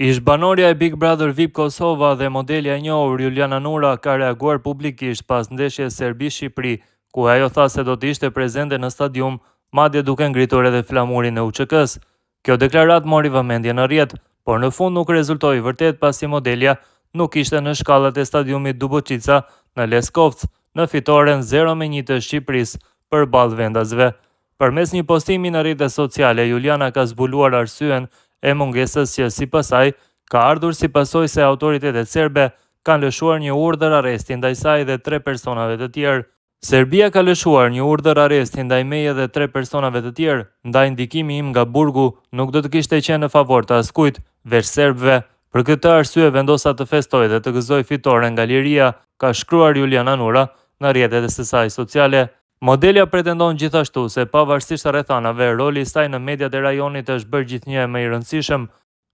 Ish banorja e Big Brother VIP Kosova dhe modelja e njohur Juliana Nura ka reaguar publikisht pas ndeshjes Serbi-Shqipëri, ku ajo tha se do të ishte prezente në stadium, madje duke ngritur edhe flamurin e UÇK-s. Kjo deklaratë mori vëmendje në rrjet, por në fund nuk rezultoi vërtet pasi modelja nuk ishte në shkallët e stadiumit Dubočica në Leskovec në fitoren 0-1 të Shqipërisë përballë vendasve. Përmes një postimi në rrjetet sociale, Juliana ka zbuluar arsyen e mungesës që sipas saj ka ardhur si pasojë se autoritetet serbe kanë lëshuar një urdhër arresti ndaj saj dhe 3 personave të tjerë. Serbia ka lëshuar një urdhër arresti ndaj meje dhe 3 personave të tjerë, ndaj ndikimi im nga burgu nuk do të kishte qenë në favor të askujt, veç serbëve. Për këtë arsye vendosa të festoj dhe të gëzoj fitoren nga liria, ka shkruar Juliana Nura në rrjetet e saj sociale. Modelja pretendon gjithashtu se pavarësisht rrethanave, roli i saj në mediat e rajonit është bërë gjithnjë më i rëndësishëm.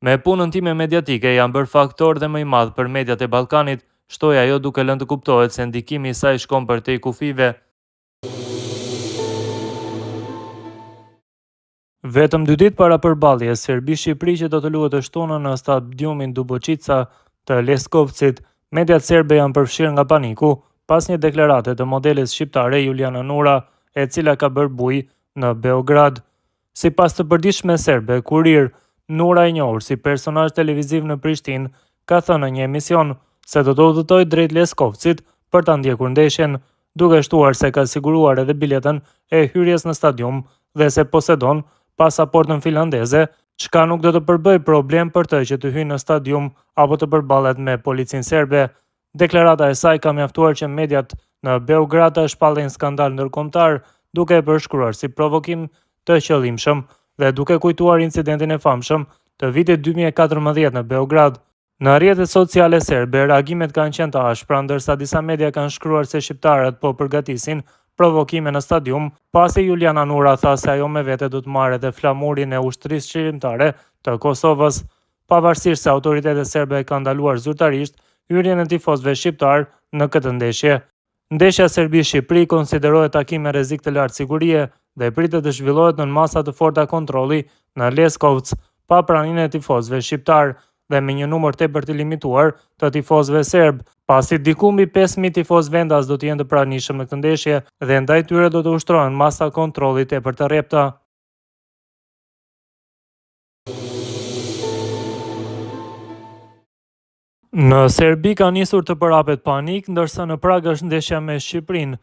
Me punën time mediatike janë bërë faktor dhe më i madh për mediat e Ballkanit, shtoi ajo duke lënë të kuptohet se ndikimi i saj shkon përtej kufive. Vetëm 2 ditë para përballjes Serbi-Shqipëri që do të luhet të shtunën në stadiumin Dubočica të Leskovcit, mediat serbe janë përfshirë nga paniku pas një deklarate të modeles shqiptare Juliana Nura, e cila ka bërë bujë në Beograd. Sipas të përditshme serbe, Kurir, Nura e njohur si personazh televiziv në Prishtinë, ka thënë në një emision se do të udhëtojë drejt Leskovcit për ta ndjekur ndeshjen, duke shtuar se ka siguruar edhe biletën e hyrjes në stadium dhe se posedon pasaportën finlandeze, çka nuk do të përbëj problem për të që të hyjë në stadium apo të përballet me policinë serbe. Deklarata e saj ka mjaftuar që mediat në Beograd të shpallin skandal ndërkombëtar, duke e përshkruar si provokim të qëllimshëm dhe duke kujtuar incidentin e famshëm të vitit 2014 në Beograd. Në rrjetet sociale serbe, reagimet kanë qenë të ashpra, ndërsa disa media kanë shkruar se shqiptarët po përgatisin provokime në stadium, pasi Juliana Nura tha se ajo me vete do të marrë edhe flamurin e ushtrisë qëllimtare të Kosovës. Pavarësisht se autoritetet serbe kanë ndaluar zyrtarisht hyrjen e tifozëve shqiptar në këtë ndeshje. Ndeshja Serbi-Shqipëri konsiderohet takim me rrezik të lartë sigurie dhe pritet të zhvillohet në masa të forta kontrolli në Leskovec, pa praninë e tifozëve shqiptar dhe me një numër tepër të limituar të tifozëve serb, pasi diku mbi 5000 tifozë vendas do të jenë të pranishëm në këtë ndeshje dhe ndaj tyre do të ushtrohen masa kontrolli tepër të rrepta. Në Serbi ka nisur të përhapet panik, ndërsa në Prag është ndeshja me Shqipërinë.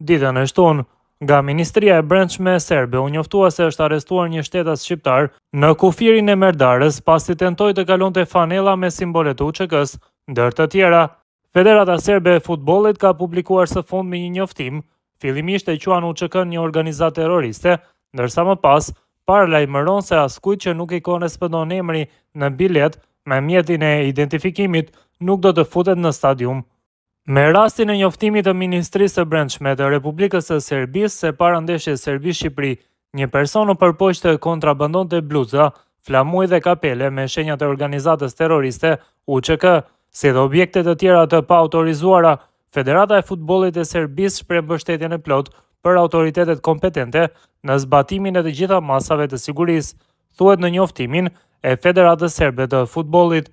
Ditën e shtunë, nga Ministria e Brendshme serbe u njoftua se është arrestuar një shtetas shqiptar në kufirin e Merdarës pasi tentoi të kalonte fanella me simbole të UÇK-s, ndër të tjera. Federata Serbe e Futbollit ka publikuar së fundmi një njoftim, fillimisht e quan UÇK-n një organizatë terroriste, ndërsa më pas paralajmëron se askujt që nuk i korrespondon emri në bilet me mjetin e identifikimit nuk do të futet në stadium. Me rastin e njoftimit të Ministrisë së Brendshme të Republikës së Serbisë se para ndeshjes Serbi-Shqipëri, një person u përpoq të kontrabandonte bluza, flamuj dhe kapele me shenjat e organizatës terroriste UÇK, si dhe objekte të tjera të paautorizuara. Federata e Futbollit e Serbisë shpreh mbështetjen e plotë për autoritetet kompetente në zbatimin e të gjitha masave të sigurisë, thuhet në njoftimin e Federatës Serbe të Futbollit.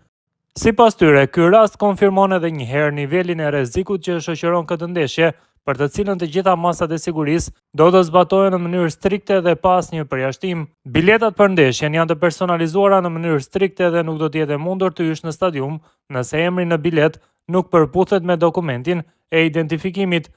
Sipas tyre, ky rast konfirmon edhe një herë nivelin e rrezikut që shoqëron këtë ndeshje, për të cilën të gjitha masat e sigurisë do të zbatohen në mënyrë strikte dhe pa asnjë përjashtim. Biletat për ndeshjen janë të personalizuara në mënyrë strikte dhe nuk do të jetë mundur të hysh në stadium nëse emri në bilet nuk përputhet me dokumentin e identifikimit.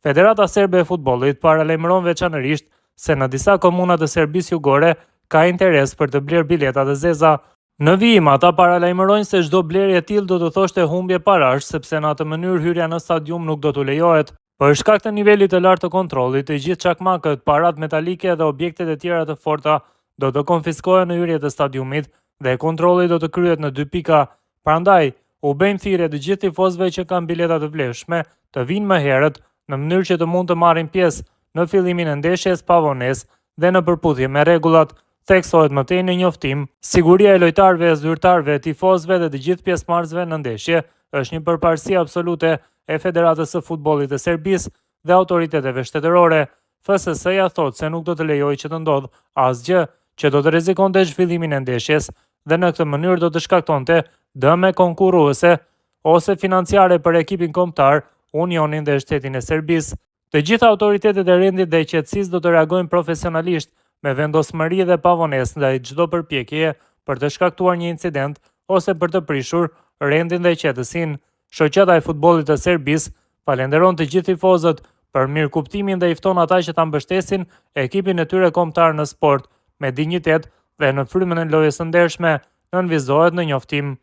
Federata Serbe e Futbollit paralajmëron veçanërisht se në disa komuna të Serbisë Jugore ka interes për të blerë bileta të zeza. Në vijim, ata paralajmërojnë se çdo blerje e tillë do të thoshte humbje parash, sepse në atë mënyrë hyrja në stadium nuk do t'u lejohet. Për shkak të nivelit të lartë të kontrollit, të gjithë çakmakët, parat metalike dhe objektet e tjera të forta do të konfiskohen në hyrje të stadiumit dhe kontrolli do të kryhet në 2 pika. Prandaj, u bëjmë thirrje të gjithë tifozëve që kanë bileta të vlefshme të vinë më herët në mënyrë që të mund të marrin pjesë në fillimin e ndeshjes pa vonesë dhe në përputhje me rregullat. Theksohet më tej në njoftim, siguria e lojtarëve, zyrtarëve, tifozëve dhe të gjithë pjesëmarrësve në ndeshje është një përparësi absolute e Federatës së Futbollit të Serbisë dhe autoriteteve shtetërore. FSS-ja thotë se nuk do të lejojë që të ndodhë asgjë që do të rrezikonte zhvillimin e ndeshjes dhe në këtë mënyrë do të shkaktonte dëme konkurruese ose financiare për ekipin kombëtar, Unionin dhe Shtetin e Serbisë. Të gjitha autoritetet e rendit dhe qetësisë do të reagojnë profesionalisht me vendosmëri dhe pavonesë ndaj çdo përpjekjeje për të shkaktuar një incident ose për të prishur rendin dhe qetësinë. Shoqata e futbollit të Serbisë falenderon të gjithë tifozët për mirëkuptimin dhe i fton ata që ta mbështesin ekipin e tyre kombëtar në sport me dinjitet dhe në frymën e lojës së ndershme, nënvizohet në njoftim.